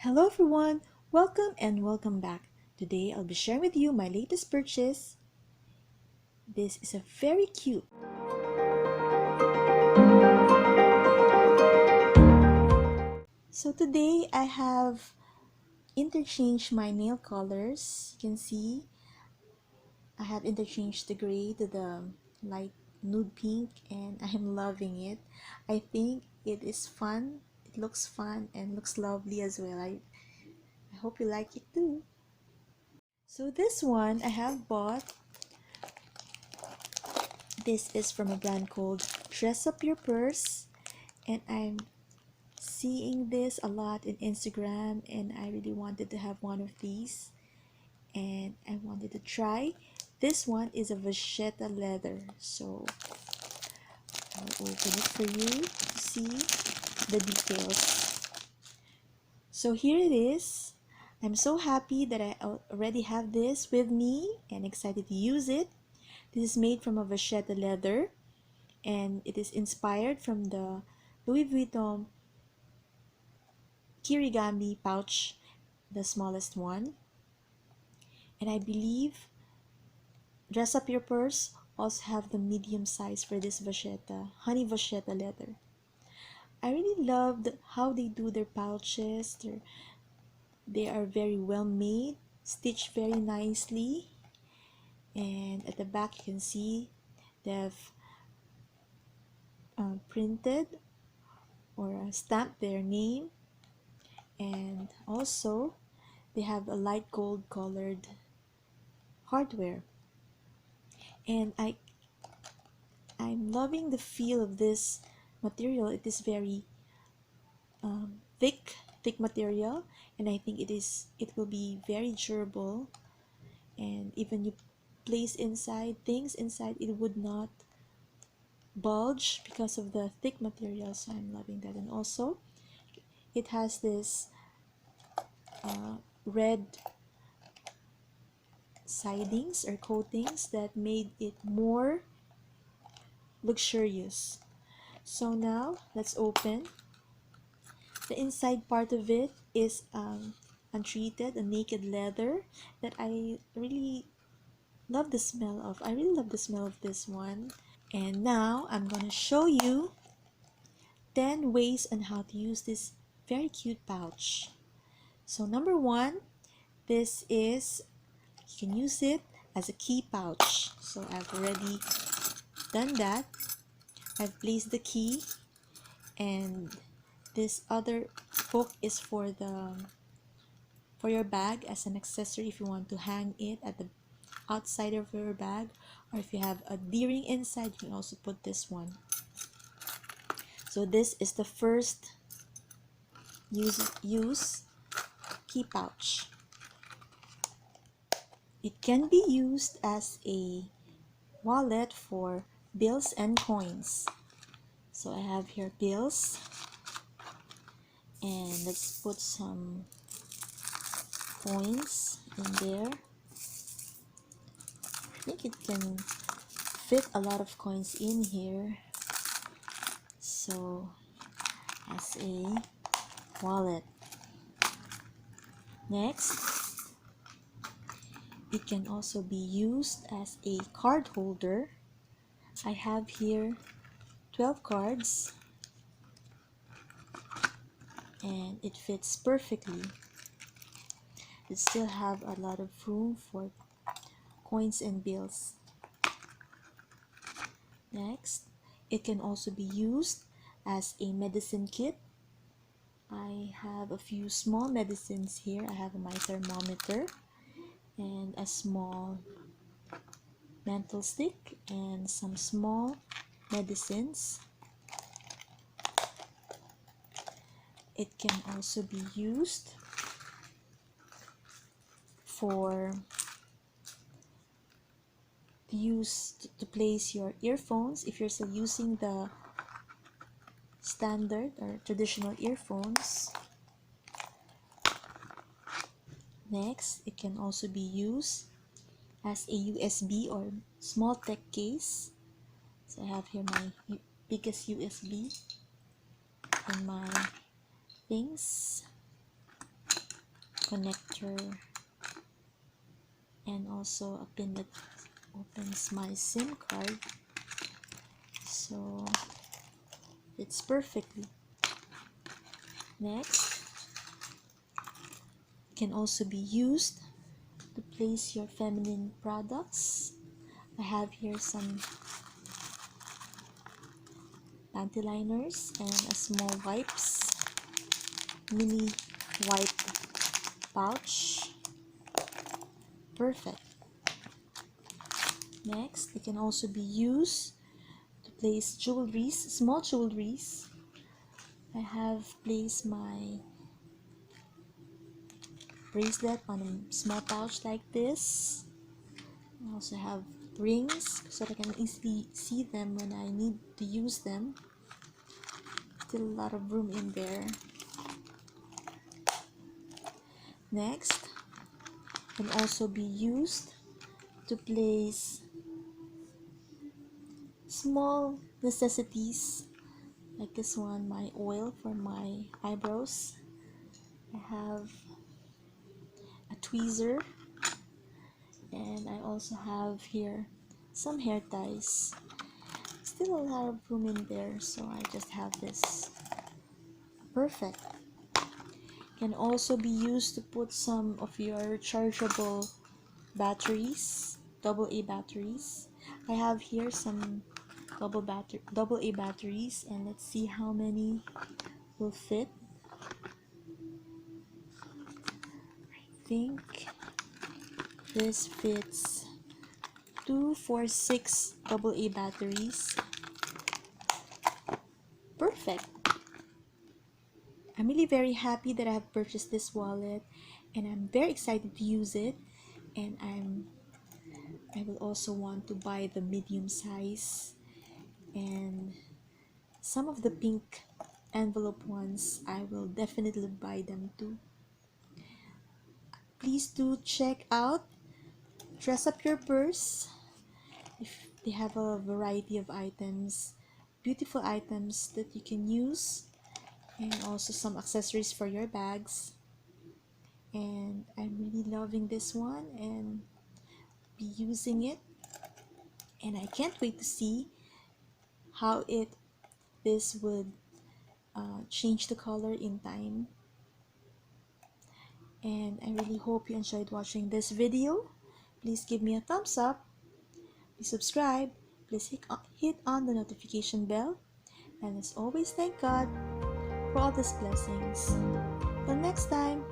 Hello everyone, welcome and welcome back. Today I'll be sharing with you my latest purchase. This is a very cute So today I have interchanged my nail colors. You can see I have interchanged the gray to the light nude pink and I'm loving it. I think it is fun, it looks fun and looks lovely as well. I hope you like it too. So this one I have bought. This is from a brand called DressUpYourPurse, and I'm seeing this a lot in Instagram, and I really wanted to have one of these, and I wanted to try. This one is a Vachetta leather, so I'll open it for you to see the details. So here it is. I'm so happy that I already have this with me and excited to use it. This is made from a Vachetta leather, and it is inspired from the Louis Vuitton Kirigami pouch, the smallest one. And I believe Dress Up Your Purse also have the medium size for this Vachetta, honey Vachetta leather. I really loved how they do their pouches. They are very well made, stitched very nicely, and at the back you can see they've printed or stamped their name, and also they have a light gold colored hardware. And I'm loving the feel of this material. It is very thick material, and I think it will be very durable, and even you place things inside, it would not bulge because of the thick material. So I'm loving that. And also it has this red sidings or coatings that made it more luxurious. So now let's open. The inside part of it is untreated, a naked leather that I really love the smell of. I really love the smell of this one. And now I'm gonna show you 10 ways on how to use this very cute pouch. So number one, this is, you can use it as a key pouch. So I've already done that. I've placed the key, and this other hook is for your bag as an accessory if you want to hang it at the outside of your bag, or if you have a D-ring inside, you can also put this one. So this is the first use key pouch. It can be used as a wallet for bills and coins. So I have here bills, and let's put some coins in there. I think it can fit a lot of coins in here, so as a wallet. Next, it can also be used as a card holder. I have here 12 cards, and it fits perfectly. It still have a lot of room for coins and bills. Next, it can also be used as a medicine kit. I have a few small medicines here. I have my thermometer and a small mental stick and some small medicines. It can also be used to place your earphones if you're still using the standard or traditional earphones. Next, it can also be used as a USB or small tech case. So I have here my biggest USB and my things. connector, and also a pin that opens my SIM card, so fits perfectly. Next, it can also be used to place your feminine products. I have here some panty liners and a small wipes, mini wipe pouch. Perfect. Next, it can also be used to place jewelries, small jewelries. I have placed my bracelet on a small pouch like this. I also have rings so that I can easily see them when I need to use them. Still a lot of room in there. Next, can also be used to place small necessities like this one, my oil for my eyebrows. I have a tweezer, and I also have here some hair ties. Still a lot of room in there, so I just have this. Perfect. Can also be used to put some of your rechargeable batteries, AA batteries. I have here some AA batteries, and let's see how many will fit. I think this fits 2, 4, 6 AA batteries. Perfect. I'm really very happy that I have purchased this wallet, and I'm very excited to use it, and I will also want to buy the medium size, and some of the pink envelope ones I will definitely buy them too. Please do check out Dress Up Your Purse. If they have a variety of items, beautiful items that you can use, and also some accessories for your bags. And I'm really loving this one and be using it, and I can't wait to see how this would change the color in time. And I really hope you enjoyed watching this video. Please give me a thumbs up, please subscribe, please hit on the notification bell, and as always, thank God for all these blessings. Till next time.